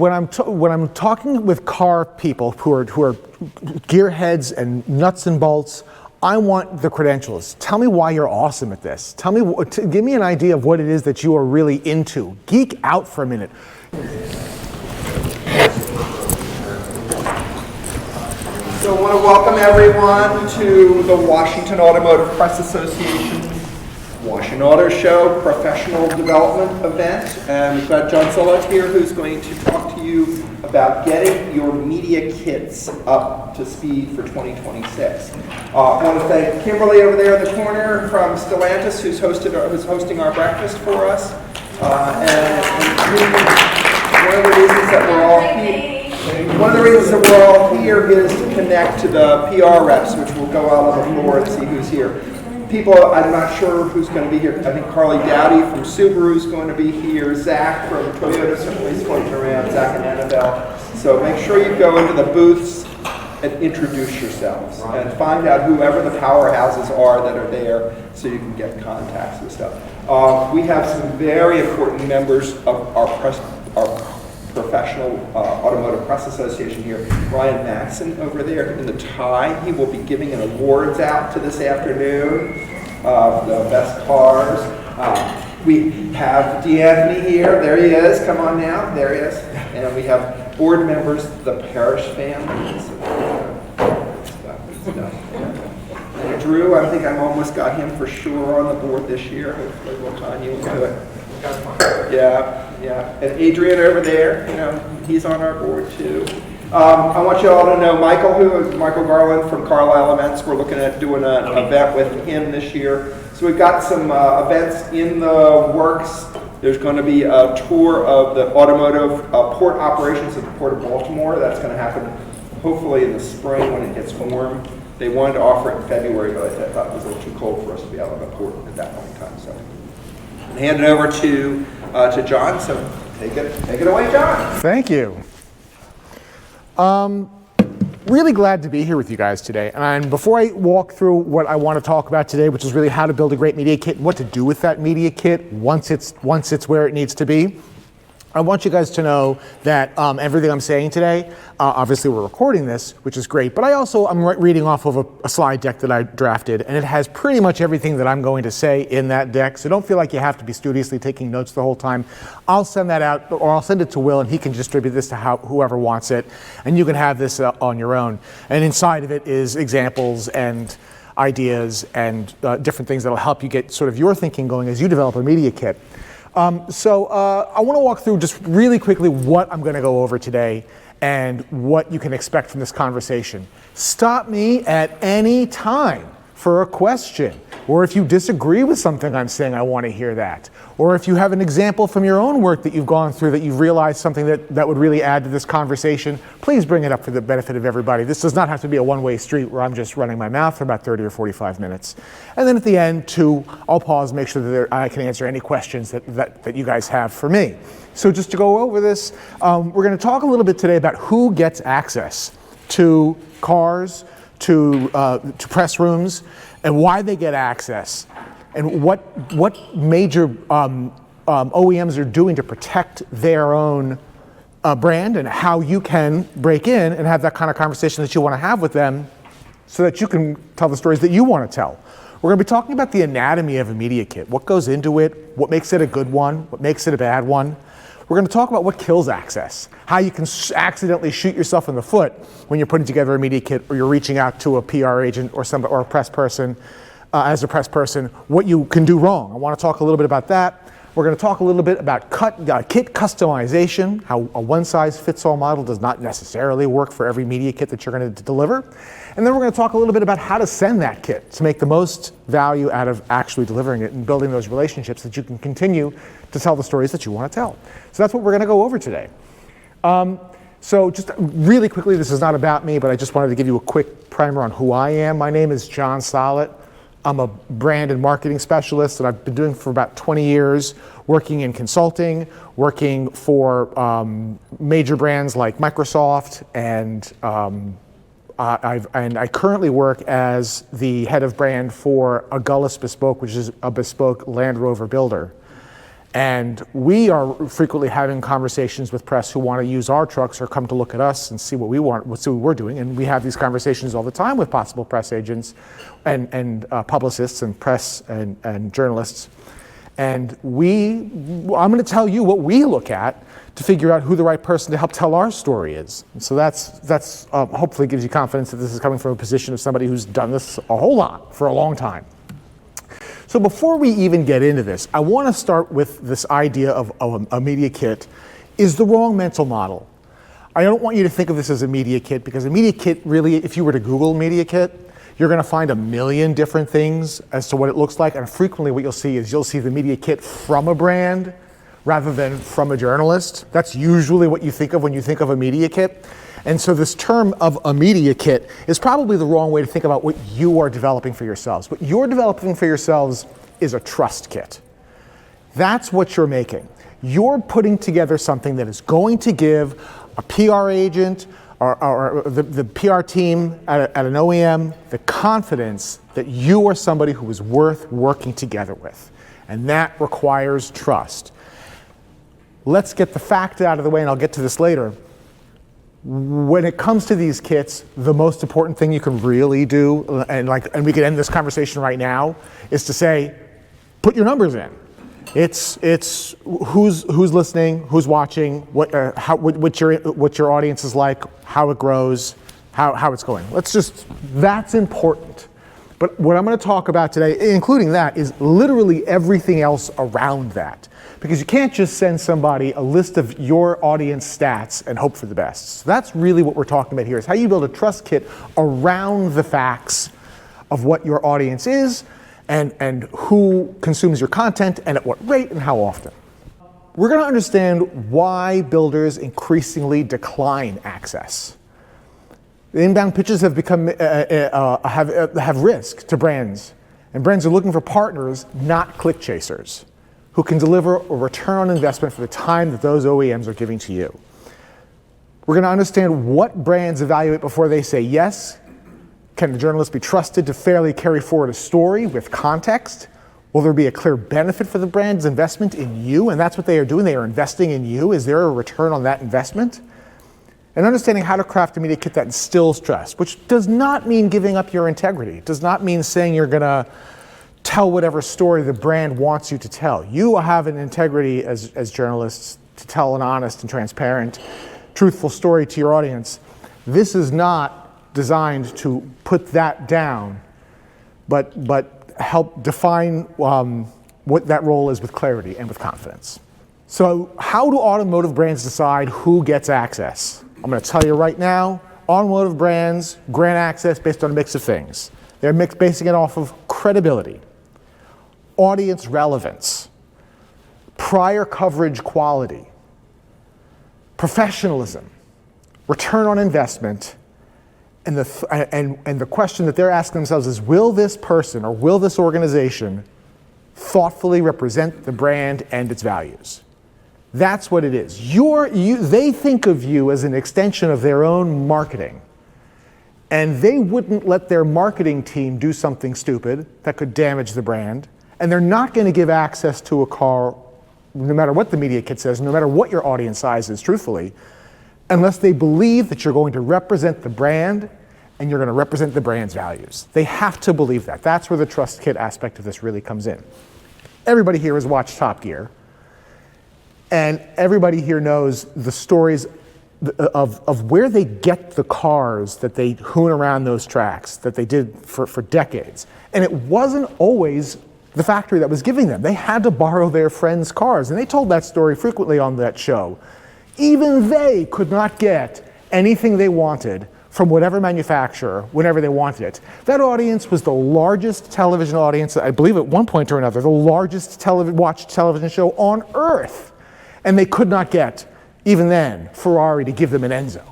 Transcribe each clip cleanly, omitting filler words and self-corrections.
when I'm talking with car people who are gearheads and nuts and bolts, I want the credentials. Tell me why you're awesome at this. Give me an idea of what it is that you are really into. Geek out for a minute. So I want to welcome everyone to the Washington Automotive Press Association Washington Auto Show professional development event. And we've got John Solit here who's going to talk to you about getting your media kits up to speed for 2026. I want to thank Kimberly over there in the corner from Stellantis who's hosting our breakfast for us. And one of the reasons that we're all here is to connect to the PR reps, which will go out on the floor and see who's here. People, I'm not sure who's going to be here. I think Carly Dowdy from Subaru is going to be here. Zach from Toyota certainly is floating around, Zach and Annabelle. So make sure you go into the booths and introduce yourselves and find out whoever the powerhouses are that are there so you can get contacts and stuff. We have some very important members of our professional automotive press association here. Ryan Maxson over there in the tie. He will be giving an awards out to this afternoon of the best cars. We have D'Anthony here. There he is. Come on now. There he is. And we have board members, the Parrish family. And Drew, I think I've almost got him for sure on the board this year. Hopefully we'll time you into it. Yeah. And Adrian over there, he's on our board too. I want you all to know Michael Garland from Carlisle Events. We're looking at doing an event with him this year. So we've got some events in the works. There's going to be a tour of the automotive port operations at the Port of Baltimore. That's going to happen hopefully in the spring when it gets warm. They wanted to offer it in February, but I thought it was a little too cold for us to be out on the port at that point in time. So I'll hand it over to John. So take it away, John. Thank you. Really glad to be here with you guys today. And before I walk through what I want to talk about today, which is really how to build a great media kit and what to do with that media kit once it's where it needs to be, I want you guys to know that everything I'm saying today, obviously we're recording this, which is great, but I'm reading off of a slide deck that I drafted, and it has pretty much everything that I'm going to say in that deck, so don't feel like you have to be studiously taking notes the whole time. I'll send that out, or I'll send it to Will, and he can distribute this to whoever wants it, and you can have this on your own. And inside of it is examples and ideas and different things that'll help you get sort of your thinking going as you develop a media kit. So I want to walk through just really quickly what I'm going to go over today and what you can expect from this conversation. Stop me at any time for a question, or if you disagree with something I'm saying, I want to hear that. Or if you have an example from your own work that you've gone through that you've realized something that would really add to this conversation, please bring it up for the benefit of everybody. This does not have to be a one-way street where I'm just running my mouth for about 30 or 45 minutes. And then at the end, too, I'll pause and make sure that I can answer any questions that you guys have for me. So just to go over this, we're going to talk a little bit today about who gets access to cars, to press rooms, and why they get access, and what major OEMs are doing to protect their own brand, and how you can break in and have that kind of conversation that you want to have with them so that you can tell the stories that you want to tell. We're going to be talking about the anatomy of a media kit, what goes into it, what makes it a good one, what makes it a bad one. We're going to talk about what kills access, how you can accidentally shoot yourself in the foot when you're putting together a media kit or you're reaching out to a PR agent or a press person, as a press person, what you can do wrong. I want to talk a little bit about that. We're going to talk a little bit about kit customization, how a one-size-fits-all model does not necessarily work for every media kit that you're going to deliver. And then we're going to talk a little bit about how to send that kit to make the most value out of actually delivering it and building those relationships that you can continue to tell the stories that you want to tell. So that's what we're going to go over today. So just really quickly, this is not about me, but I just wanted to give you a quick primer on who I am. My name is John Solit. I'm a brand and marketing specialist that I've been doing for about 20 years, working in consulting, working for major brands like Microsoft, and I currently work as the head of brand for Agulhas Bespoke, which is a bespoke Land Rover builder. And we are frequently having conversations with press who want to use our trucks or come to look at us and see what we're doing. And we have these conversations all the time with possible press agents and publicists and press and journalists. And I'm going to tell you what we look at to figure out who the right person to help tell our story is. And so that's hopefully gives you confidence that this is coming from a position of somebody who's done this a whole lot for a long time. So before we even get into this, I want to start with this idea of a media kit is the wrong mental model. I don't want you to think of this as a media kit, because a media kit really, if you were to Google media kit, you're going to find a million different things as to what it looks like. And frequently what you'll see is you'll see the media kit from a brand rather than from a journalist. That's usually what you think of when you think of a media kit. And so this term of a media kit is probably the wrong way to think about what you are developing for yourselves. What you're developing for yourselves is a trust kit. That's what you're making. You're putting together something that is going to give a PR agent or the PR team at an OEM the confidence that you are somebody who is worth working together with. And that requires trust. Let's get the fact out of the way, and I'll get to this later. When it comes to these kits, the most important thing you can really do, and we can end this conversation right now, is to say, put your numbers in. It's who's listening, who's watching, what your audience is like, how it grows, how it's going. That's important. But what I'm going to talk about today, including that, is literally everything else around that. Because you can't just send somebody a list of your audience stats and hope for the best. So that's really what we're talking about here, is how you build a trust kit around the facts of what your audience is and who consumes your content and at what rate and how often. We're going to understand why builders increasingly decline access. The inbound pitches have become have risk to brands, and brands are looking for partners, not click chasers, who can deliver a return on investment for the time that those OEMs are giving to you. We're going to understand what brands evaluate before they say yes. Can the journalist be trusted to fairly carry forward a story with context? Will there be a clear benefit for the brand's investment in you? And that's what they are doing. They are investing in you. Is there a return on that investment? And understanding how to craft a media kit that instills trust, which does not mean giving up your integrity. It does not mean saying you're going to tell whatever story the brand wants you to tell. You have an integrity as journalists to tell an honest and transparent, truthful story to your audience. This is not designed to put that down, but help define what that role is with clarity and with confidence. So how do automotive brands decide who gets access? I'm going to tell you right now, automotive brands grant access based on a mix of things. They're basing it off of credibility, audience relevance, prior coverage quality, professionalism, return on investment, and the question that they're asking themselves is, will this person or will this organization thoughtfully represent the brand and its values? That's what it is. They think of you as an extension of their own marketing, and they wouldn't let their marketing team do something stupid that could damage the brand, and they're not going to give access to a car, no matter what the media kit says, no matter what your audience size is, truthfully, unless they believe that you're going to represent the brand and you're going to represent the brand's values. They have to believe that. That's where the trust kit aspect of this really comes in. Everybody here has watched Top Gear, and everybody here knows the stories of where they get the cars that they hoon around those tracks that they did for decades. And it wasn't always the factory that was giving them. They had to borrow their friends' cars, and they told that story frequently on that show. Even they could not get anything they wanted from whatever manufacturer whenever they wanted it. That audience was the largest television audience, I believe at one point or another, the largest watched television show on earth. And they could not get, even then, Ferrari to give them an Enzo.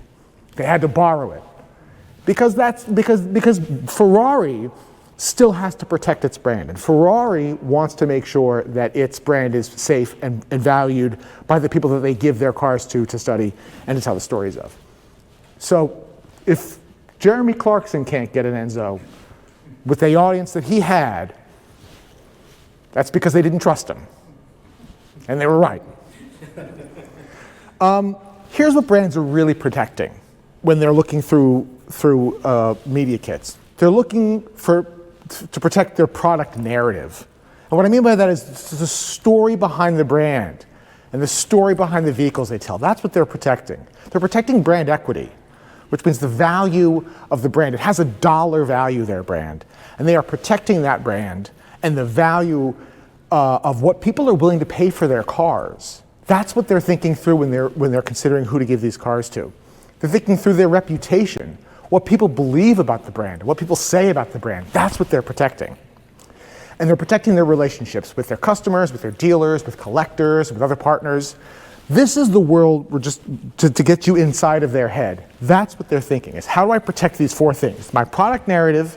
They had to borrow it. Because Ferrari still has to protect its brand. And Ferrari wants to make sure that its brand is safe and valued by the people that they give their cars to study and to tell the stories of. So if Jeremy Clarkson can't get an Enzo with the audience that he had, that's because they didn't trust him. And they were right. Here's what brands are really protecting when they're looking through media kits. They're looking to protect their product narrative. And what I mean by that is the story behind the brand and the story behind the vehicles they tell. That's what they're protecting. They're protecting brand equity, which means the value of the brand. It has a dollar value, their brand. And they are protecting that brand and the value of what people are willing to pay for their cars. That's what they're thinking through when they're considering who to give these cars to. They're thinking through their reputation, what people believe about the brand, what people say about the brand. That's what they're protecting. And they're protecting their relationships with their customers, with their dealers, with collectors, with other partners. This is the world to get you inside of their head. That's what they're thinking, is how do I protect these four things? My product narrative,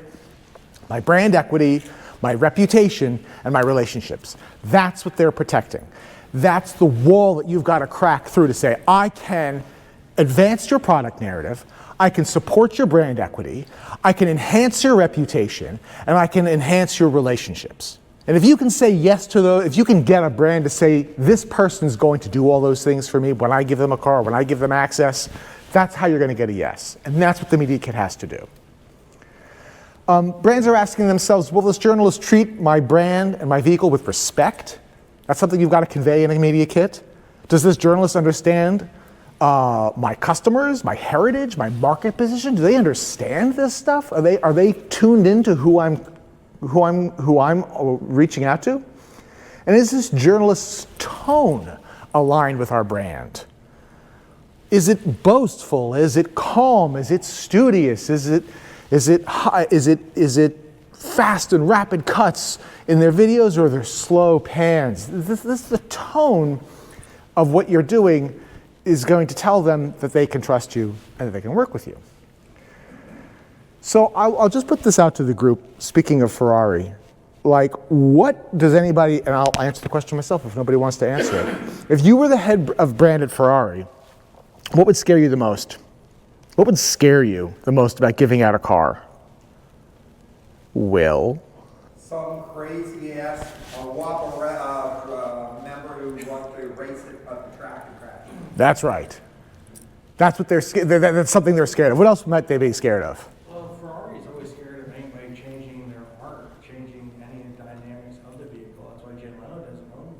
my brand equity, my reputation, and my relationships. That's what they're protecting. That's the wall that you've got to crack through to say, I can advance your product narrative, I can support your brand equity, I can enhance your reputation, and I can enhance your relationships. And if you can say yes to those, if you can get a brand to say, this person's going to do all those things for me when I give them a car, when I give them access, that's how you're going to get a yes. And that's what the media kit has to do. Brands are asking themselves, will this journalist treat my brand and my vehicle with respect? That's something you've got to convey in a media kit. Does this journalist understand my customers, my heritage, my market position? Do they understand this stuff? Are they tuned into who I'm reaching out to? And is this journalist's tone aligned with our brand? Is it boastful? Is it calm? Is it studious? Is it fast and rapid cuts in their videos, or their slow pans? This the tone of what you're doing is going to tell them that they can trust you and that they can work with you. So I'll just put this out to the group, speaking of Ferrari. Like, what does anybody, and I'll answer the question myself if nobody wants to answer it. If you were the head of brand at Ferrari, what would scare you the most? What would scare you the most about giving out a car? Will? Some crazy ass WAPA member who wants to race it up the track and crash. That's right. That's what they're scared. That's something they're scared of. What else might they be scared of? Well, Ferrari's always scared of anybody changing their art, changing any of the dynamics of the vehicle. That's why Jim Renault doesn't own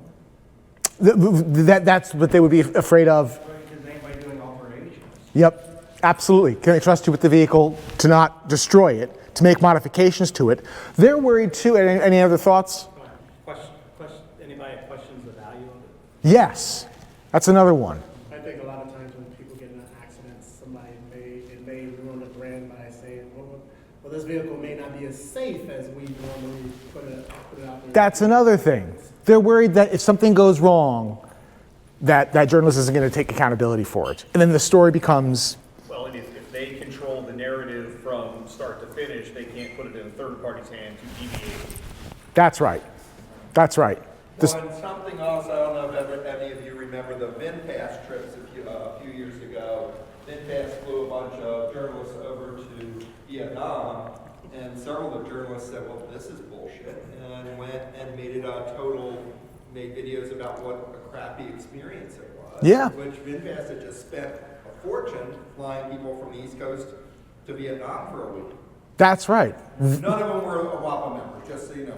one. That's what they would be afraid of. Because anybody doing alterations. Yep, absolutely. Can they trust you with the vehicle to not destroy it, to make modifications to it? They're worried too. Any other thoughts? Anybody questions the value of it? Yes, that's another one. I think a lot of times when people get in an accident, it may ruin the brand by saying, well, this vehicle may not be as safe as we normally put it out there. That's another thing. They're worried that if something goes wrong, that journalist isn't going to take accountability for it. And then the story becomes... Well, and if they control the narrative from start to finish, they can't put it in a third party's hand to deviate. That's right. That's right. Well, and something else, I don't know if any of you remember the VinFast trips a few years ago. VinFast flew a bunch of journalists over to Vietnam, and several of the journalists said, well, this is bullshit, and went and made videos about what a crappy experience it was. Yeah. Which VinFast had just spent a fortune flying people from the East Coast to Vietnam for a week. That's right. None of them were a WAPA member, just so you know.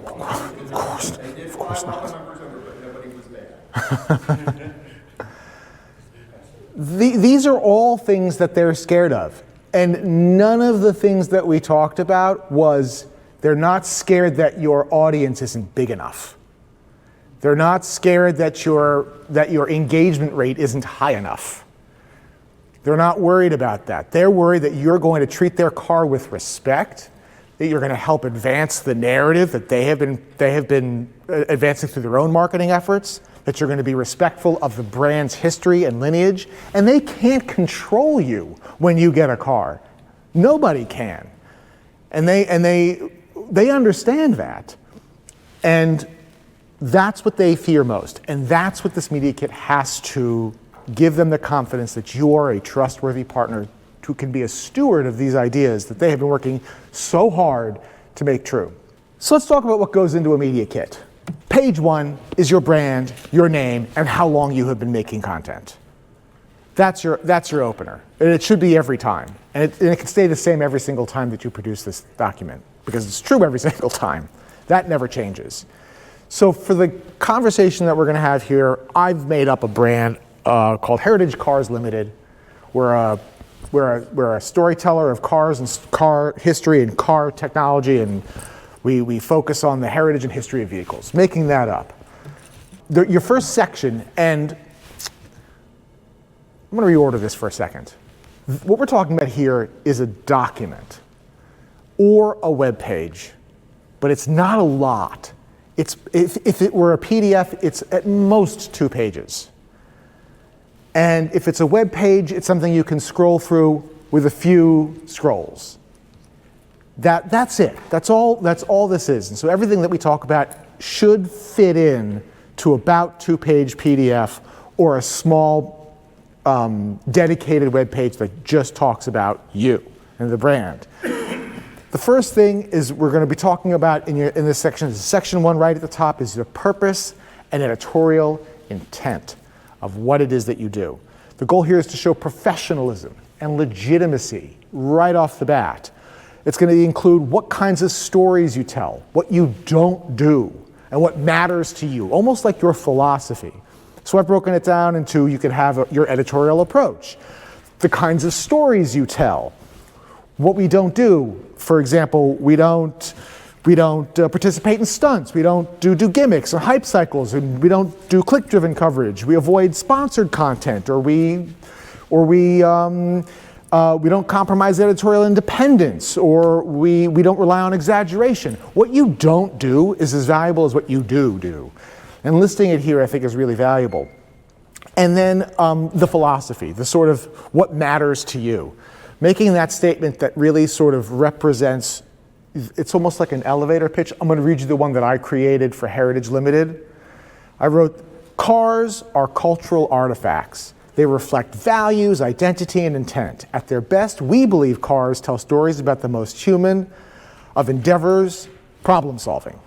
They did fly WAPA members over, but nobody was bad. These are all things that they're scared of. And none of the things that we talked about was they're not scared that your audience isn't big enough. They're not scared that your engagement rate isn't high enough. They're not worried about that. They're worried that you're going to treat their car with respect, that you're going to help advance the narrative that they have been advancing through their own marketing efforts, that you're going to be respectful of the brand's history and lineage, and they can't control you when you get a car. Nobody can. And they understand that. And that's what they fear most. And that's what this media kit has to give them the confidence that you are a trustworthy partner who can be a steward of these ideas that they have been working so hard to make true. So let's talk about what goes into a media kit. Page 1 is your brand, your name, and how long you have been making content. That's your opener. And it should be every time. And it can stay the same every single time that you produce this document, because it's true every single time. That never changes. So for the conversation that we're going to have here, I've made up a brand called Heritage Cars Limited. We're a storyteller of cars and car history and car technology, and we focus on the heritage and history of vehicles. Making that up. Your first section, and I'm going to reorder this for a second. What we're talking about here is a document or a web page, but it's not a lot. If it were a PDF, it's at most 2 pages. And if it's a web page, it's something you can scroll through with a few scrolls. That's it. That's all this is. And so everything that we talk about should fit in to about 2-page PDF or a small dedicated web page that just talks about you and the brand. The first thing is we're going to be talking about in this section, section 1 right at the top, is the purpose and editorial intent of what it is that you do. The goal here is to show professionalism and legitimacy right off the bat. It's going to include what kinds of stories you tell, what you don't do, and what matters to you, almost like your philosophy. So I've broken it down into, you can have your editorial approach, the kinds of stories you tell, what we don't do. For example, we don't participate in stunts, we don't do gimmicks or hype cycles, and we don't do click-driven coverage. We avoid sponsored content, or we don't compromise editorial independence, or we don't rely on exaggeration. What you don't do is as valuable as what you do. And listing it here, I think, is really valuable. And then the philosophy, the sort of what matters to you. Making that statement that really sort of represents, it's almost like an elevator pitch. I'm going to read you the one that I created for Heritage Limited. I wrote, cars are cultural artifacts. They reflect values, identity, and intent. At their best, we believe cars tell stories about the most human of endeavors, problem solving.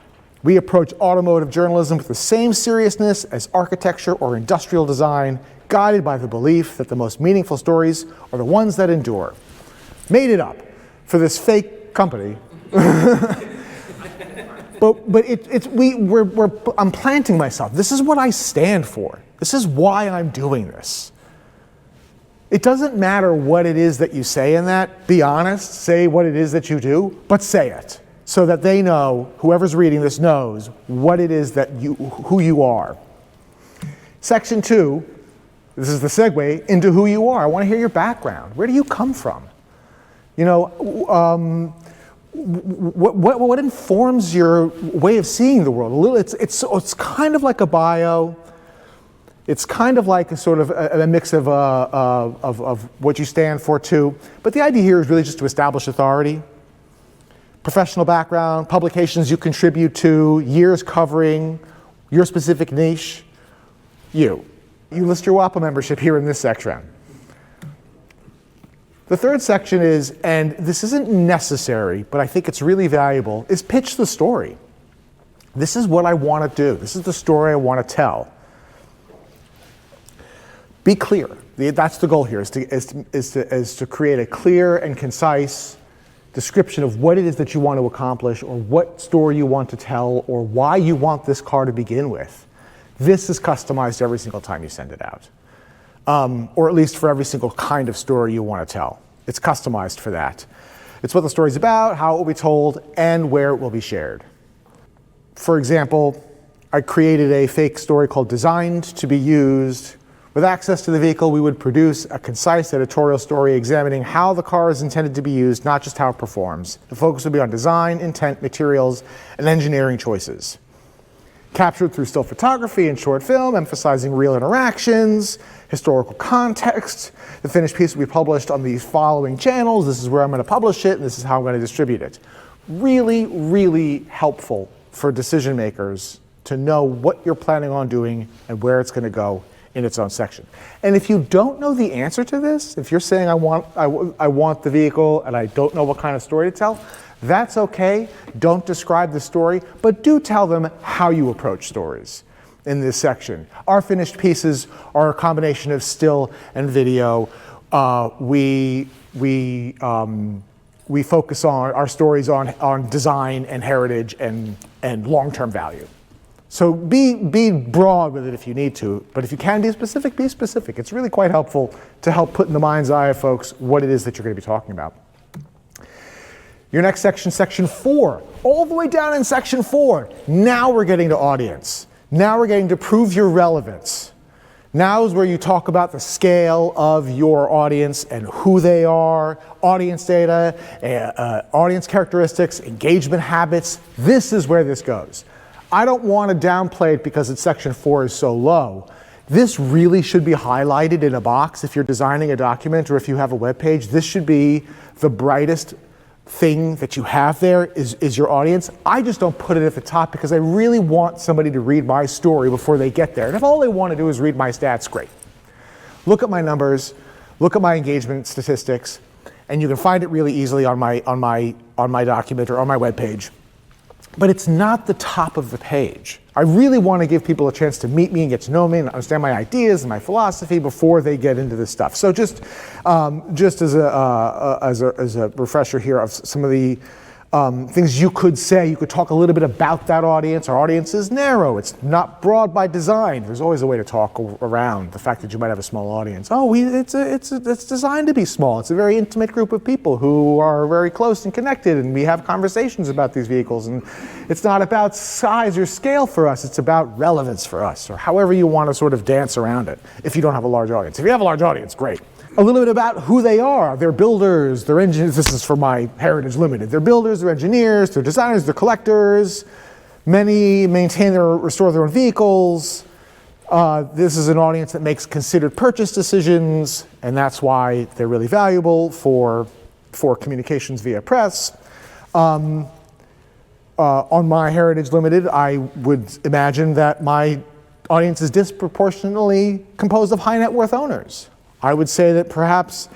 We approach automotive journalism with the same seriousness as architecture or industrial design, guided by the belief that the most meaningful stories are the ones that endure. Made it up for this fake company. But I'm planting myself. This is what I stand for. This is why I'm doing this. It doesn't matter what it is that you say in that. Be honest, say what it is that you do, but say it so that they know, whoever's reading this knows what it is that who you are. Section 2, this is the segue into who you are. I want to hear your background. Where do you come from? You know, what informs your way of seeing the world? It's kind of like a bio. It's kind of like a sort of a mix of what you stand for too. But the idea here is really just to establish authority, professional background, publications you contribute to, years covering your specific niche. You list your WAPA membership here in this section. The third section is, and this isn't necessary, but I think it's really valuable, is pitch the story. This is what I want to do. This is the story I want to tell. Be clear. That's the goal here, is to create a clear and concise description of what it is that you want to accomplish, or what story you want to tell, or why you want this car to begin with. This is customized every single time you send it out. Or at least for every single kind of story you want to tell. It's customized for that. It's what the story's about, how it will be told, and where it will be shared. For example, I created a fake story called Designed to be Used. With access to the vehicle, we would produce a concise editorial story examining how the car is intended to be used, not just how it performs. The focus would be on design, intent, materials, and engineering choices. Captured through still photography and short film, emphasizing real interactions, historical context. The finished piece will be published on these following channels. This is where I'm going to publish it, and this is how I'm going to distribute it. Really, really helpful for decision makers to know what you're planning on doing and where it's going to go in its own section. And if you don't know the answer to this, if you're saying I want the vehicle and I don't know what kind of story to tell, That's okay. Don't describe the story, but do tell them how you approach stories in this section. Our finished pieces are a combination of still and video. We focus on our stories on design and heritage and long-term value. So be broad with it if you need to, but if you can be specific, be specific. It's really quite helpful to help put in the mind's eye of folks what it is that you're going to be talking about. Your next section, section 4, all the way down in section 4. Now we're getting to audience. Now we're getting to prove your relevance. Now is where you talk about the scale of your audience and who they are, audience data, audience characteristics, engagement habits. This is where this goes. I don't want to downplay it because it's section 4 is so low. This really should be highlighted in a box if you're designing a document or if you have a web page. This should be the brightest thing that you have there is your audience. I just don't put it at the top because I really want somebody to read my story before they get there. And if all they want to do is read my stats, great. Look at my numbers, look at my engagement statistics, and you can find it really easily on my document or on my web page. But it's not the top of the page. I really want to give people a chance to meet me and get to know me and understand my ideas and my philosophy before they get into this stuff. So just as a refresher here of some of the things you could say, you could talk a little bit about that audience. Our audience is narrow. It's not broad by design. There's always a way to talk around the fact that you might have a small audience. Oh, it's designed to be small. It's a very intimate group of people who are very close and connected, and we have conversations about these vehicles. And it's not about size or scale for us. It's about relevance for us, or however you want to sort of dance around it if you don't have a large audience. If you have a large audience, great. A little bit about who they are. They're builders, they're engineers. This is for my Heritage Limited. They're builders, they're engineers, they're designers, they're collectors. Many maintain or restore their own vehicles. This is an audience that makes considered purchase decisions, and that's why they're really valuable for communications via press. On my Heritage Limited, I would imagine that my audience is disproportionately composed of high net worth owners. I would say that perhaps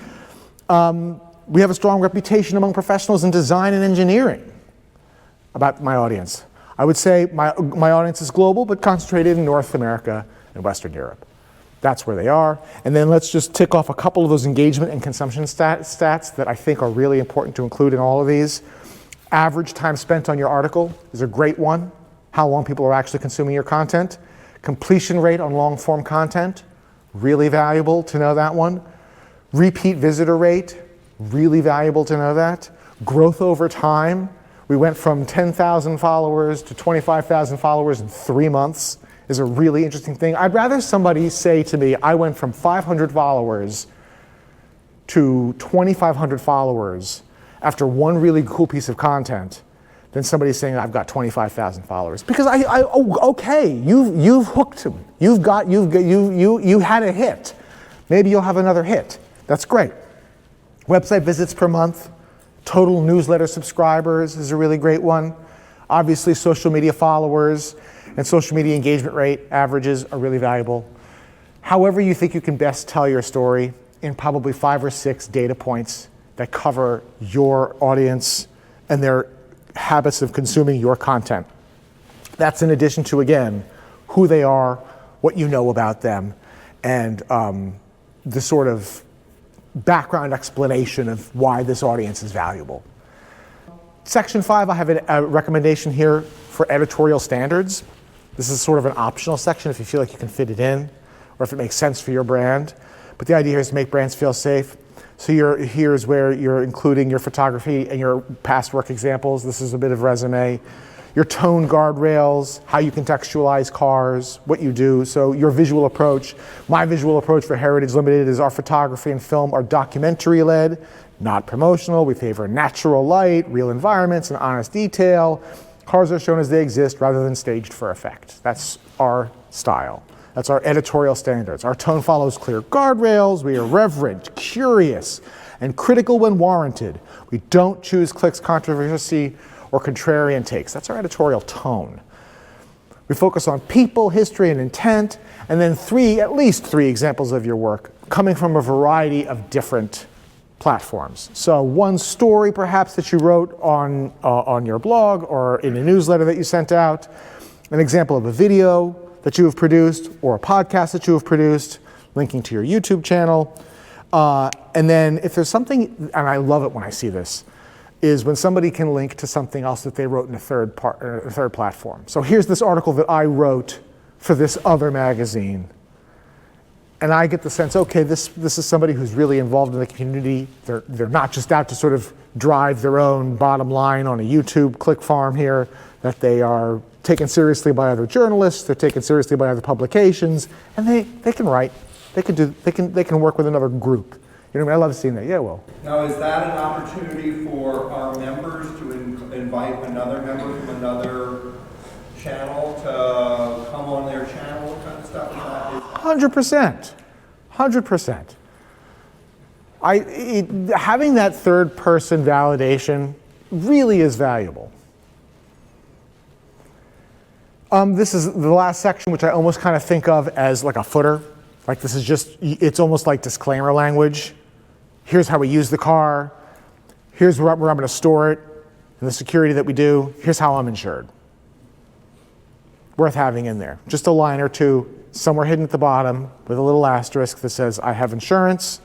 we have a strong reputation among professionals in design and engineering about my audience. I would say my audience is global, but concentrated in North America and Western Europe. That's where they are. And then let's just tick off a couple of those engagement and consumption stats that I think are really important to include in all of these. Average time spent on your article is a great one. How long people are actually consuming your content. Completion rate on long form content. Really valuable to know that one. Repeat visitor rate, really valuable to know that. Growth over time. We went from 10,000 followers to 25,000 followers in 3 months is a really interesting thing. I'd rather somebody say to me, I went from 500 followers to 2,500 followers after one really cool piece of content than somebody saying I've got 25,000 followers. Because okay, you've hooked them. You had a hit. Maybe you'll have another hit. That's great. Website visits per month, total newsletter subscribers is a really great one. Obviously, social media followers and social media engagement rate averages are really valuable. However you think you can best tell your story in probably 5 or 6 data points that cover your audience and their habits of consuming your content. That's in addition to, again, who they are, what you know about them, and the sort of background explanation of why this audience is valuable. Section 5, I have a recommendation here for editorial standards. This is sort of an optional section if you feel like you can fit it in or if it makes sense for your brand. But the idea here is to make brands feel safe. So here's where you're including your photography and your past work examples. This is a bit of resume. Your tone guardrails, how you contextualize cars, what you do. So your visual approach. My visual approach for Heritage Limited is our photography and film are documentary-led, not promotional. We favor natural light, real environments, and honest detail. Cars are shown as they exist rather than staged for effect. That's our style. That's our editorial standards. Our tone follows clear guardrails. We are reverent, curious, and critical when warranted. We don't choose clicks, controversy, or contrarian takes. That's our editorial tone. We focus on people, history, and intent, and then at least three examples of your work coming from a variety of different platforms. So one story perhaps that you wrote on your blog or in a newsletter that you sent out, an example of a video that you have produced or a podcast that you have produced, linking to your YouTube channel. And then if there's something, and I love it when I see this, is when somebody can link to something else that they wrote in a third platform. So here's this article that I wrote for this other magazine. And I get the sense, okay, this is somebody who's really involved in the community. They're not just out to sort of drive their own bottom line on a YouTube click farm here, that they are taken seriously by other journalists, they're taken seriously by other publications, and they can write, they can work with another group. You know what I mean? I love seeing that. Yeah, well. Now, is that an opportunity for our members to invite another member from another channel to come on their channel, what kind of stuff? 100%. 100%. Having that third person validation really is valuable. This is the last section, which I almost kind of think of as like a footer. Like this is just, it's almost like disclaimer language. Here's how we use the car. Here's where I'm going to store it, and the security that we do. Here's how I'm insured. Worth having in there. Just a line or two, somewhere hidden at the bottom with a little asterisk that says, I have insurance,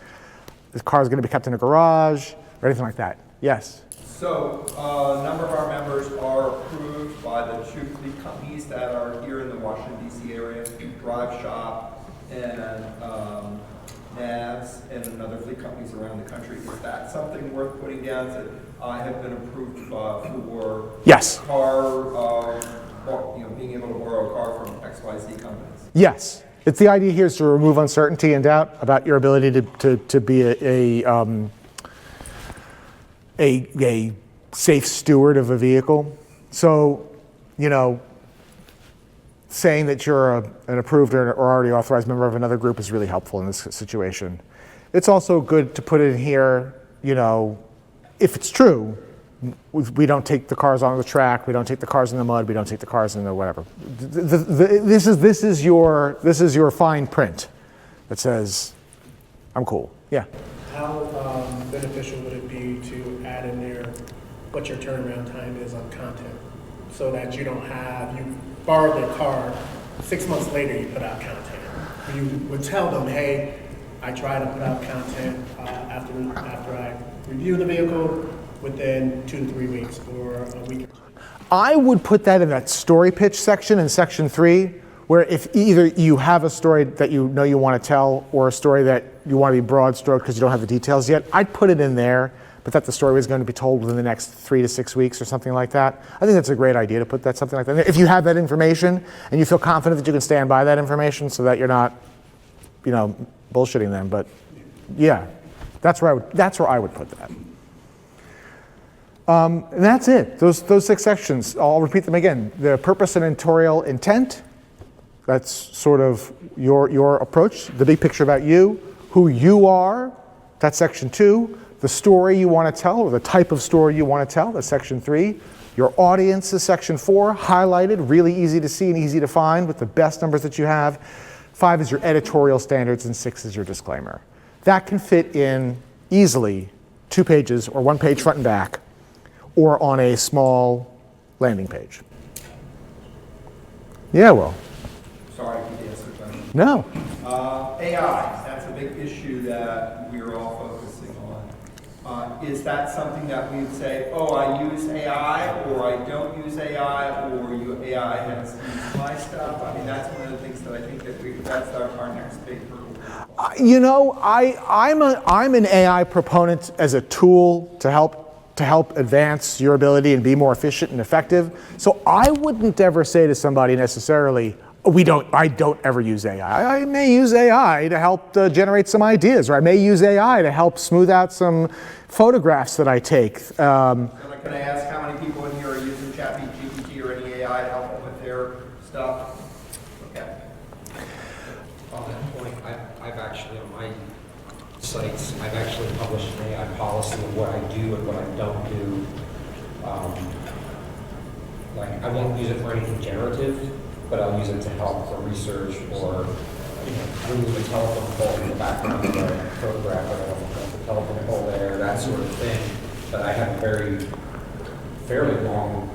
the car is going to be kept in a garage, or anything like that. Yes? So, a number of our members are approved by the two fleet companies that are here in the Washington, D.C. area, Drive Shop and NAVS, and another fleet companies around the country. Is that something worth putting down that I have been approved for Yes. car, being able to borrow a car from XYZ companies? Yes. It's the idea here is to remove uncertainty and doubt about your ability to be a safe steward of a vehicle. So, saying that you're an approved or already authorized member of another group is really helpful in this situation. It's also good to put in here, if it's true, we don't take the cars on the track, we don't take the cars in the mud, we don't take the cars in the whatever. This is your fine print that says, I'm cool. Yeah. How beneficial would it be to add in there what your turnaround time is on content, so that you borrowed their car, 6 months later you put out content. You would tell them, hey, I try to put out content after I review the vehicle within 2 to 3 weeks or a week. I would put that in that story pitch section in section 3, where if either you have a story that you know you want to tell or a story that you want to be broad stroke because you don't have the details yet, I'd put it in there, but that the story was going to be told within the next 3 to 6 weeks or something like that. I think that's a great idea to put something like that. If you have that information and you feel confident that you can stand by that information so that you're not, bullshitting them. But yeah, that's where I would put that. And that's it. Those 6 sections. I'll repeat them again. The purpose and editorial intent. That's sort of your approach. The big picture about you, who you are. That's section 2. The story you want to tell, or the type of story you want to tell. That's section 3. Your audience is section 4, highlighted, really easy to see and easy to find with the best numbers that you have. 5 is your editorial standards, and 6 is your disclaimer. That can fit in easily 2 pages or 1 page front and back, or on a small landing page. Yeah, well. Sorry, I didn't answer the question. No. AI, that's a big issue that we're all focusing on. Is that something that we would say, oh, I use AI, or I don't use AI, or AI has used my stuff? I mean, that's one of the things that I think that's our next big hurdle. I'm an AI proponent as a tool to help advance your ability and be more efficient and effective. So I wouldn't ever say to somebody necessarily, I don't ever use AI. I may use AI to help generate some ideas, or I may use AI to help smooth out some photographs that I take. Can I ask how many people in here are using ChatGPT or any AI to help them with their stuff? Okay. On that point, I've actually, on my sites, I've actually published an AI policy of what I do and what I don't do. I won't use it for anything generative, but I'll use it to help for research or remove a telephone pole in the background of a photograph that I don't want to telephone pole there, that sort of thing. But I have a fairly long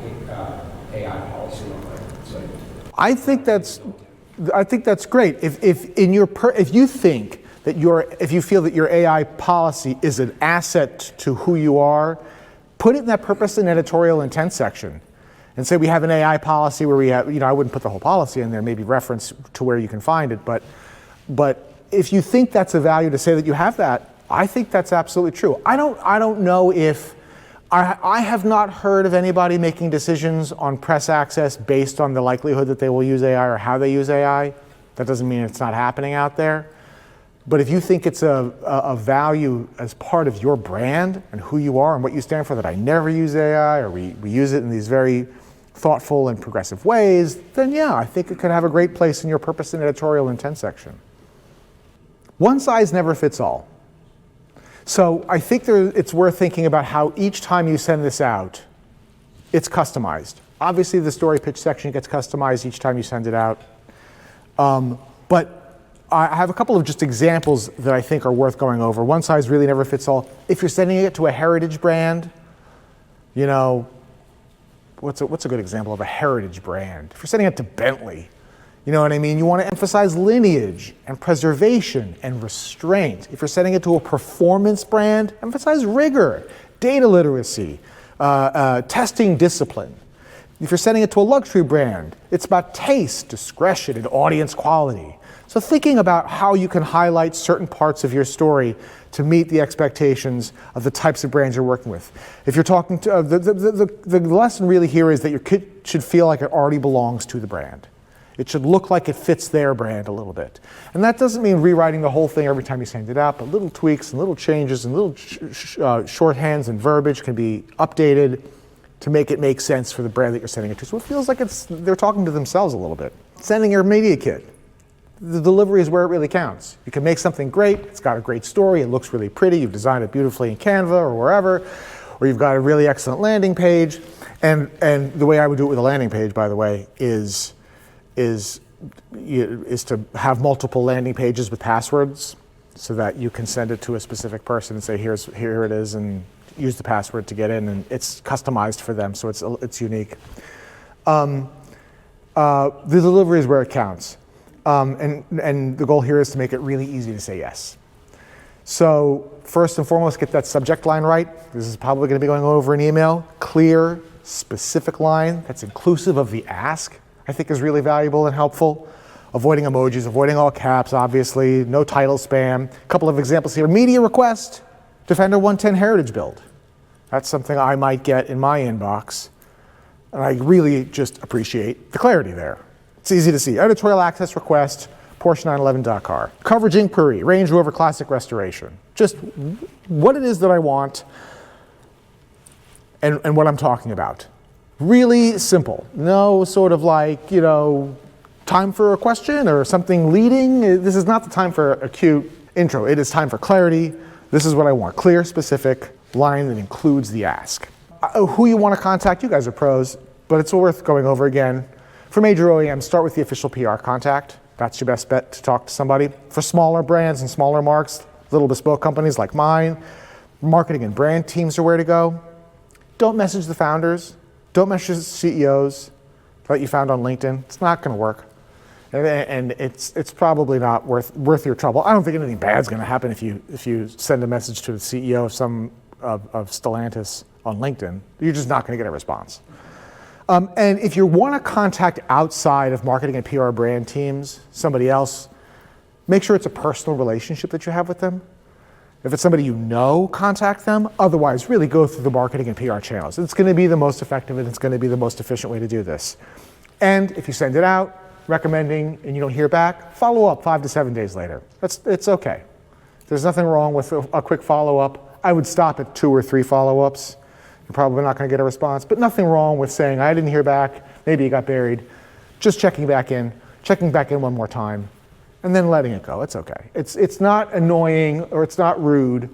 AI policy on my site. I think that's great. If you think that if you feel that your AI policy is an asset to who you are, put it in that purpose and editorial intent section, and say we have an AI policy where we have, I wouldn't put the whole policy in there, maybe reference to where you can find it, but if you think that's a value to say that you have that, I think that's absolutely true. I don't know if I have not heard of anybody making decisions on press access based on the likelihood that they will use AI or how they use AI. That doesn't mean it's not happening out there. But if you think it's a value as part of your brand and who you are and what you stand for, that I never use AI or we use it in these very thoughtful and progressive ways, then yeah, I think it could have a great place in your purpose and editorial intent section. One size never fits all. So I think it's worth thinking about how each time you send this out, it's customized. Obviously, the story pitch section gets customized each time you send it out. But I have a couple of just examples that I think are worth going over. One size really never fits all. If you're sending it to a heritage brand, what's a good example of a heritage brand? If you're sending it to Bentley, you know what I mean? You want to emphasize lineage and preservation and restraint. If you're sending it to a performance brand, emphasize rigor, data literacy, testing discipline. If you're sending it to a luxury brand, it's about taste, discretion, and audience quality. So thinking about how you can highlight certain parts of your story to meet the expectations of the types of brands you're working with. If you're talking to, the lesson really here is that your kit should feel like it already belongs to the brand. It should look like it fits their brand a little bit. And that doesn't mean rewriting the whole thing every time you send it out, but little tweaks and little changes and little shorthands and verbiage can be updated to make it make sense for the brand that you're sending it to. So it feels like they're talking to themselves a little bit. Sending your media kit. The delivery is where it really counts. You can make something great, it's got a great story, it looks really pretty, you've designed it beautifully in Canva or wherever, or you've got a really excellent landing page. And the way I would do it with a landing page, by the way, is to have multiple landing pages with passwords so that you can send it to a specific person and say, here it is, and use the password to get in, and it's customized for them, so it's unique. The delivery is where it counts. And the goal here is to make it really easy to say yes. So first and foremost, get that subject line right. This is probably going to be going over an email. Clear, specific line that's inclusive of the ask, I think is really valuable and helpful. Avoiding emojis, avoiding all caps, obviously. No title spam. A couple of examples here. Media request, Defender 110 Heritage build. That's something I might get in my inbox. And I really just appreciate the clarity there. It's easy to see. Editorial access request, Porsche 911 Dakar. Coverage inquiry, Range Rover Classic Restoration. Just what it is that I want and what I'm talking about. Really simple. No sort of like, time for a question or something leading. This is not the time for a cute intro. It is time for clarity. This is what I want. Clear, specific line that includes the ask. Who you want to contact, you guys are pros, but it's worth going over again. For major OEMs, start with the official PR contact. That's your best bet to talk to somebody. For smaller brands and smaller marks, little bespoke companies like mine, marketing and brand teams are where to go. Don't message the founders. Don't message the CEOs that you found on LinkedIn. It's not going to work. And it's probably not worth your trouble. I don't think anything bad's going to happen if you send a message to the CEO of Stellantis on LinkedIn. You're just not going to get a response. And if you want to contact outside of marketing and PR brand teams, somebody else, make sure it's a personal relationship that you have with them. If it's somebody you know, contact them. Otherwise, really go through the marketing and PR channels. It's going to be the most effective and it's going to be the most efficient way to do this. And if you send it out, recommending, and you don't hear back, follow up 5 to 7 days later. It's okay. There's nothing wrong with a quick follow-up. I would stop at 2 or 3 follow-ups. You're probably not going to get a response, but nothing wrong with saying, I didn't hear back, maybe you got buried. Just checking back in one more time, and then letting it go. It's okay. It's not annoying or it's not rude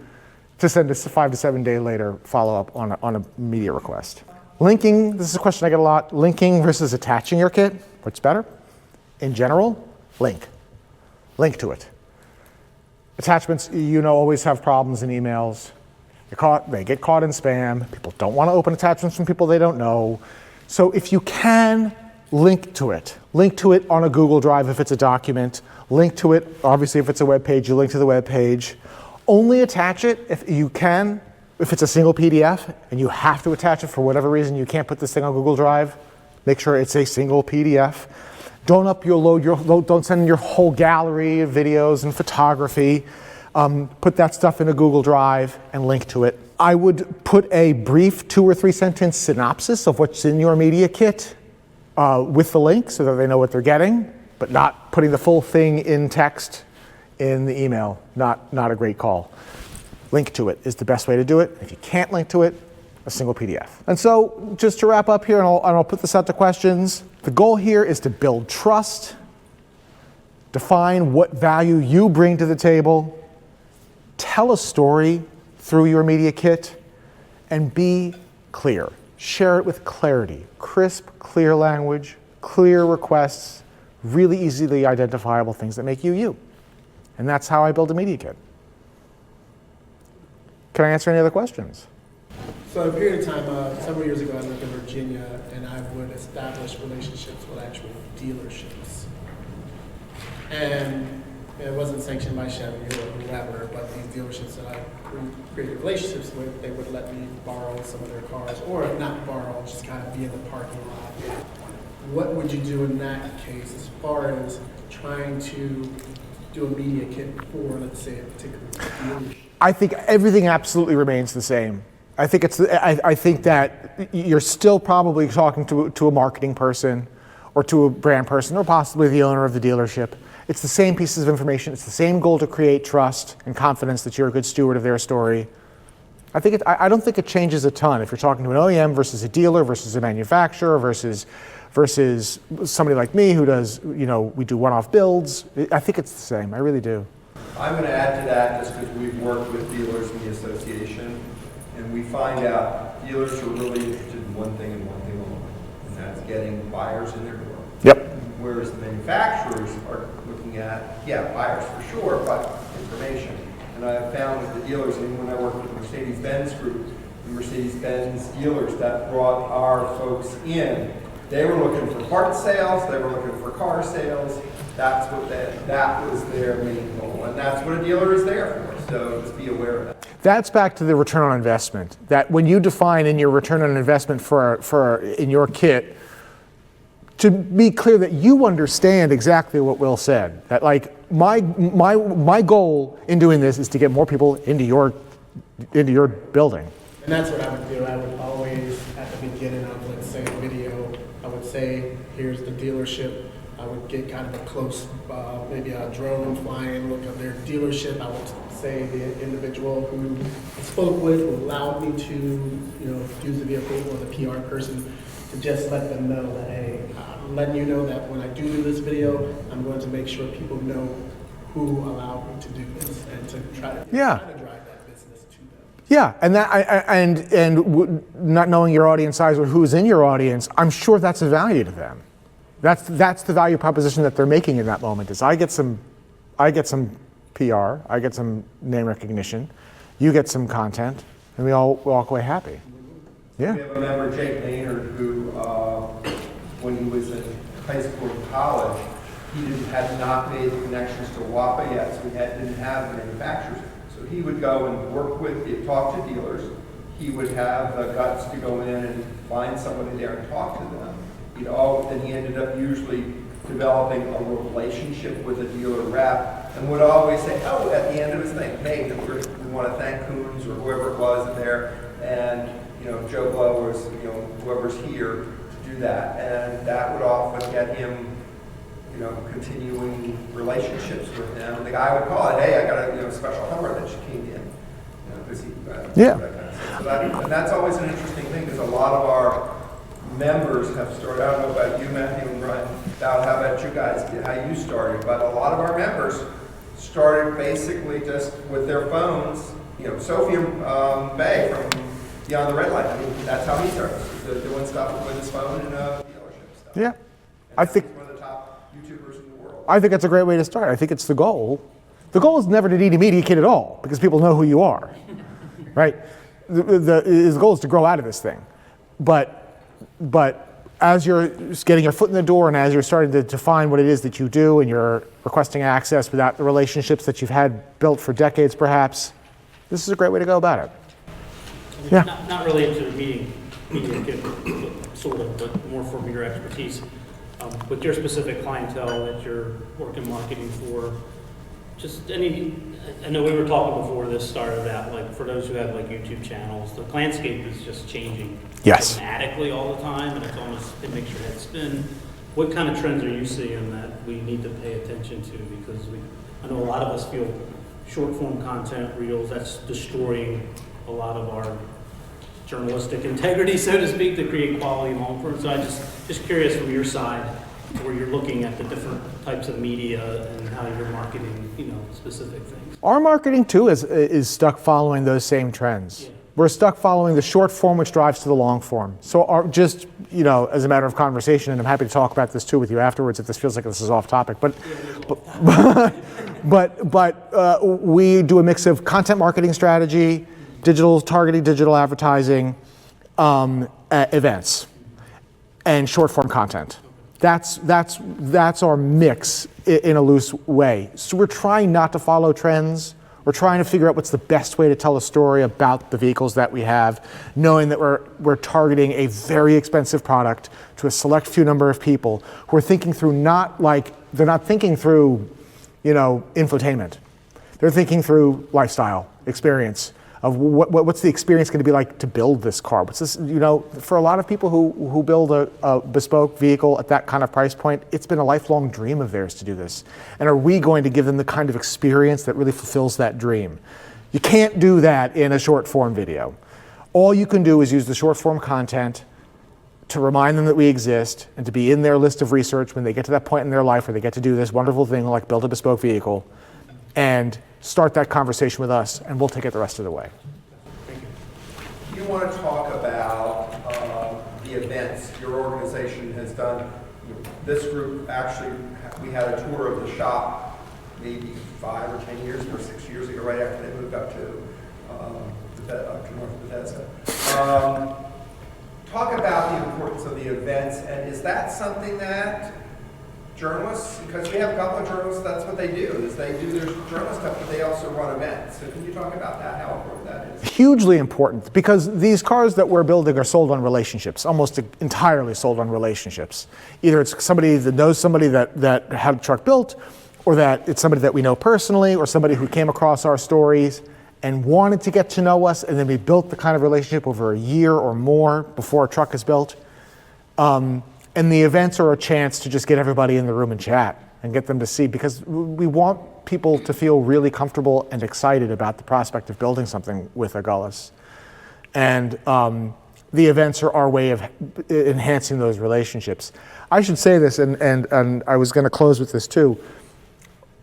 to send a 5 to 7 day later follow-up on a media request. Linking, this is a question I get a lot. Linking versus attaching your kit, what's better? In general, link to it. Attachments, always have problems in emails. They get caught in spam. People don't want to open attachments from people they don't know. So if you can, link to it. Link to it on a Google Drive if it's a document. Link to it, obviously if it's a web page, you link to the web page. Only attach it if you can. If it's a single PDF and you have to attach it for whatever reason, you can't put this thing on Google Drive, make sure it's a single PDF. Don't send in your whole gallery of videos and photography. Put that stuff in a Google Drive and link to it. I would put a brief 2 or 3 sentence synopsis of what's in your media kit with the link so that they know what they're getting, but not putting the full thing in text in the email. Not a great call. Link to it is the best way to do it. If you can't link to it, a single PDF. And so just to wrap up here, and I'll put this out to questions, the goal here is to build trust, define what value you bring to the table, tell a story through your media kit, and be clear. Share it with clarity, crisp, clear language, clear requests, really easily identifiable things that make you you. And that's how I build a media kit. Can I answer any other questions? So a period of time, several years ago, I lived in Virginia, and I would establish relationships with actual dealerships. And it wasn't sanctioned by Chevy or whoever, but these dealerships that I created relationships with, they would let me borrow some of their cars, or if not borrow, just kind of be in the parking lot. What would you do in that case as far as trying to do a media kit for, let's say, a particular dealership? I think everything absolutely remains the same. I think that you're still probably talking to a marketing person or to a brand person or possibly the owner of the dealership. It's the same pieces of information. It's the same goal to create trust and confidence that you're a good steward of their story. I don't think it changes a ton if you're talking to an OEM versus a dealer versus a manufacturer versus somebody like me who does, we do one-off builds. I think it's the same. I really do. I'm going to add to that just because we've worked with dealers in the association, and we find out dealers are really interested in one thing and one thing alone, and that's getting buyers in their door. Yep. Whereas the manufacturers are looking at, buyers for sure, but information. And I have found with the dealers, even when I worked with the Mercedes-Benz group, the Mercedes-Benz dealers that brought our folks in, they were looking for parts sales, they were looking for car sales. That was their main goal, and that's what a dealer is there for. So just be aware of that. That's back to the return on investment. That when you define in your return on investment in your kit, to be clear that you understand exactly what Will said. That like my goal in doing this is to get more people into your building. And that's what I would do. I would always, at the beginning of, let's say, a video, I would say, here's the dealership. I would get kind of a close, maybe a drone flying look of their dealership. I would say the individual who I spoke with who allowed me to, use the vehicle, or the PR person, to just let them know that, hey, I'm letting you know that when I do this video, I'm going to make sure people know who allowed me to do this and to try to drive that business to them. Yeah, and not knowing your audience size or who's in your audience, I'm sure that's a value to them. That's the value proposition that they're making in that moment. Is I get some PR, I get some name recognition, you get some content, and we all walk away happy. Yeah. We have a member, Jake Maynard, who, when he was in high school and college, he had not made the connections to WAPA yet, so he didn't have manufacturers. So he would go and talk to dealers. He would have the guts to go in and find somebody there and talk to them. Then he ended up usually developing a relationship with a dealer rep and would always say, at the end of his thing, hey, we want to thank Coons or whoever it was there, and Joe Blow or whoever's here to do that. And that would often get him continuing relationships with him. And the guy would call it, hey, I got a special Hummer that you came in. Because he that kind of stuff. And that's always an interesting thing because a lot of our members have started. I don't know about you, Matthew and Brian, how about you guys, how you started, but a lot of our members started basically just with their phones. Sophie Bay from Beyond the Red Light, that's how he started, doing stuff with his phone and dealership stuff. Yeah. And I think he's one of the top YouTubers in the world. I think that's a great way to start. I think it's the goal. The goal is never to need a media kit at all, because people know who you are, right? The goal is to grow out of this thing. But as you're getting your foot in the door and as you're starting to define what it is that you do and you're requesting access without the relationships that you've had built for decades perhaps, this is a great way to go about it. Yeah. Not related to the media kit, sort of, but more from your expertise. With your specific clientele that you're working marketing for, just I know we were talking before this started out, like for those who have like YouTube channels, the landscape is just changing dramatically all the time, and it makes your head spin. What kind of trends are you seeing that we need to pay attention to? Because I know a lot of us feel short form content, reels, that's destroying a lot of our journalistic integrity, so to speak, to create quality long form. So I just curious from your side, where you're looking at the different types of media and how you're marketing, specific things. Our marketing too is stuck following those same trends. Yeah. We're stuck following the short form, which drives to the long form. So as a matter of conversation, and I'm happy to talk about this too with you afterwards if this feels like this is off topic, but we do a mix of content marketing strategy, targeting digital advertising, events, and short form content. That's our mix in a loose way. So we're trying not to follow trends. We're trying to figure out what's the best way to tell a story about the vehicles that we have, knowing that we're targeting a very expensive product to a select few number of people who are thinking through they're not thinking through, infotainment. They're thinking through lifestyle experience of what's the experience going to be like to build this car. What's this, for a lot of people who build a bespoke vehicle at that kind of price point, it's been a lifelong dream of theirs to do this. And are we going to give them the kind of experience that really fulfills that dream? You can't do that in a short form video. All you can do is use the short form content to remind them that we exist and to be in their list of research when they get to that point in their life where they get to do this wonderful thing like build a bespoke vehicle, and start that conversation with us, and we'll take it the rest of the way. You want to talk about the events your organization has done. This group, actually, we had a tour of the shop maybe 5 or 10 years or 6 years ago, right after they moved up to North Bethesda. Talk about the importance of the events, and is that something that journalists, because we have a couple of journalists, that's what they do, is they do their journalist stuff, but they also run events. So can you talk about that, how important that is? Hugely important, because these cars that we're building are sold on relationships, almost entirely sold on relationships. Either it's somebody that knows somebody that had a truck built, or that it's somebody that we know personally, or somebody who came across our stories and wanted to get to know us, and then we built the kind of relationship over a year or more before a truck is built. And the events are a chance to just get everybody in the room and chat and get them to see, because we want people to feel really comfortable and excited about the prospect of building something with Agulhas. And the events are our way of enhancing those relationships. I should say this, and I was going to close with this too.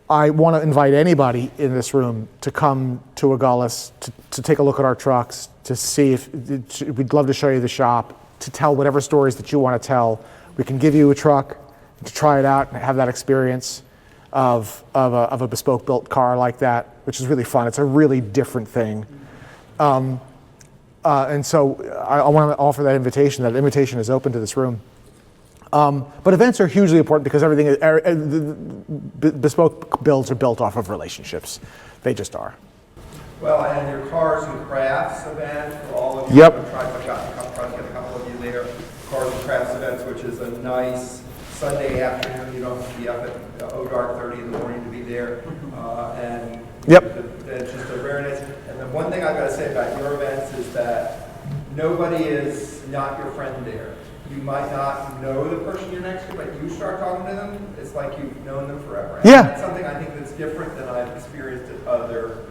I want to invite anybody in this room to come to Agulhas, to take a look at our trucks, to see we'd love to show you the shop, to tell whatever stories that you want to tell. We can give you a truck to try it out and have that experience of a bespoke built car like that, which is really fun. It's a really different thing. And so I want to offer that invitation. That invitation is open to this room. But events are hugely important because bespoke builds are built off of relationships. They just are. Well, and your Cars and Crafts event for all of you. Yep. I've tried to get a couple of you there. Cars and Crafts events, which is a nice Sunday afternoon. You don't have to be up at dark 30 in the morning to be there. And yep. It's just a very nice. And the one thing I've got to say about your events is that nobody is not your friend there. You might not know the person you're next to, but you start talking to them, it's like you've known them forever. And yeah. That's something I think that's different than I've experienced at other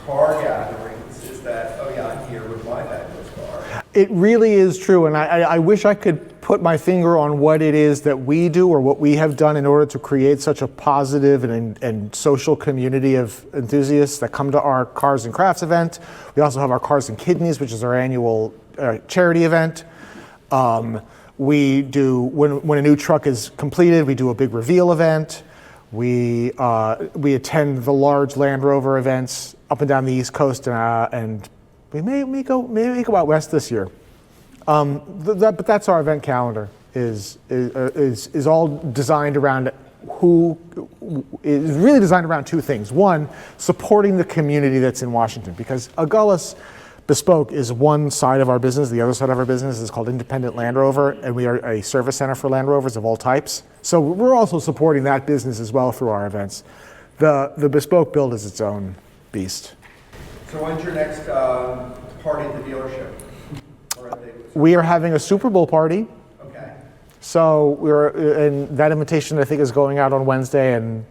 car gatherings, is that, oh yeah, I'm here with my fabulous car. It really is true, and I wish I could put my finger on what it is that we do or what we have done in order to create such a positive and social community of enthusiasts that come to our Cars and Crafts event. We also have our Cars and Kidneys, which is our annual charity event. We do, when a new truck is completed, we do a big reveal event. We attend the large Land Rover events up and down the East Coast, and we may go out west this year. But that's our event calendar. Is all designed around is really designed around two things. One, supporting the community that's in Washington, because Agulhas Bespoke is one side of our business. The other side of our business is called Independent Land Rover, and we are a service center for Land Rovers of all types. So we're also supporting that business as well through our events. The Bespoke build is its own beast. So when's your next party at the dealership? We are having a Super Bowl party. Okay. So and that invitation I think is going out on Wednesday. And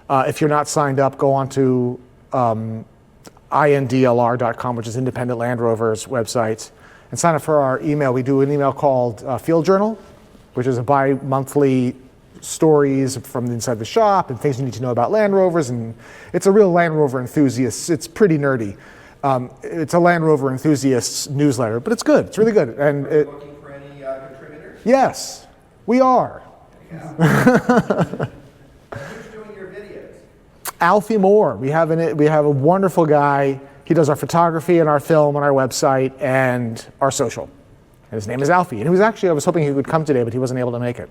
if you're not signed up, go on to indlr.com, which is Independent Land Rover's website, and sign up for our email. We do an email called Field Journal, which is a bi-monthly stories from inside the shop and things you need to know about Land Rovers. And it's a real Land Rover enthusiast. It's pretty nerdy. It's a Land Rover enthusiast newsletter, but it's good. It's really good. And Are you looking for any contributors? yes, we are. Yeah. Who's doing your videos? Alfie Moore. We have a wonderful guy. He does our photography and our film on our website and our social. And his name is Alfie. And I was hoping he would come today, but he wasn't able to make it.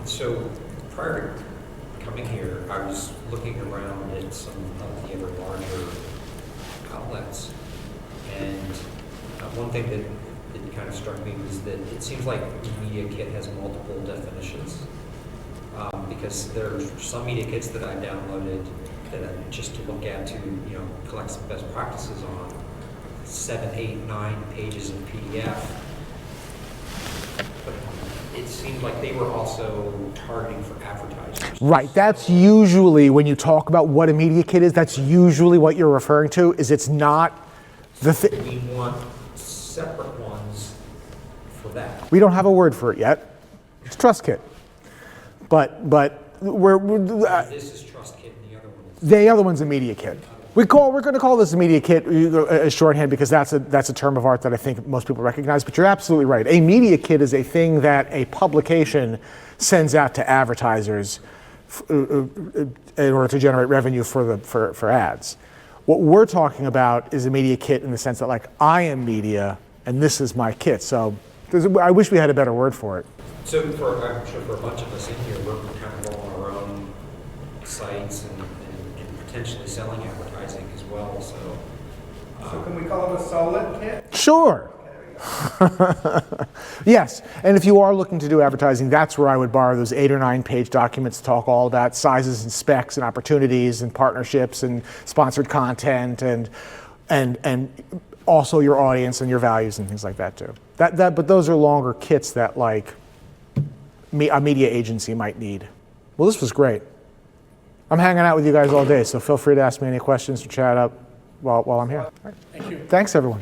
So prior to coming here, I was looking around at some of the other larger outlets, and one thing that kind of struck me was that it seems like media kit has multiple definitions, because there are some media kits that I downloaded that just to look at to collect some best practices on 7, 8, 9 pages of PDF. But it seemed like they were also targeting for advertisers. Right, that's usually, when you talk about what a media kit is, that's usually what you're referring to, is it's not the thing. We want separate ones for that. We don't have a word for it yet. It's Trust Kit. But This is Trust Kit and the other one is... the other one's a media kit. We're going to call this a media kit as shorthand because that's a term of art that I think most people recognize. But you're absolutely right. A media kit is a thing that a publication sends out to advertisers in order to generate revenue for ads. What we're talking about is a media kit in the sense that, like, I am media and this is my kit. So I wish we had a better word for it. So I'm sure for a bunch of us in here, we're kind of rolling our own sites and potentially selling advertising as well. So Can we call it a Solit kit? Sure. Yes, and if you are looking to do advertising, that's where I would borrow those 8 or 9 page documents to talk all about sizes and specs and opportunities and partnerships and sponsored content and also your audience and your values and things like that too. But those are longer kits that like a media agency might need. Well, this was great. I'm hanging out with you guys all day, so feel free to ask me any questions or chat up while I'm here. All right. Thank you. Thanks, everyone.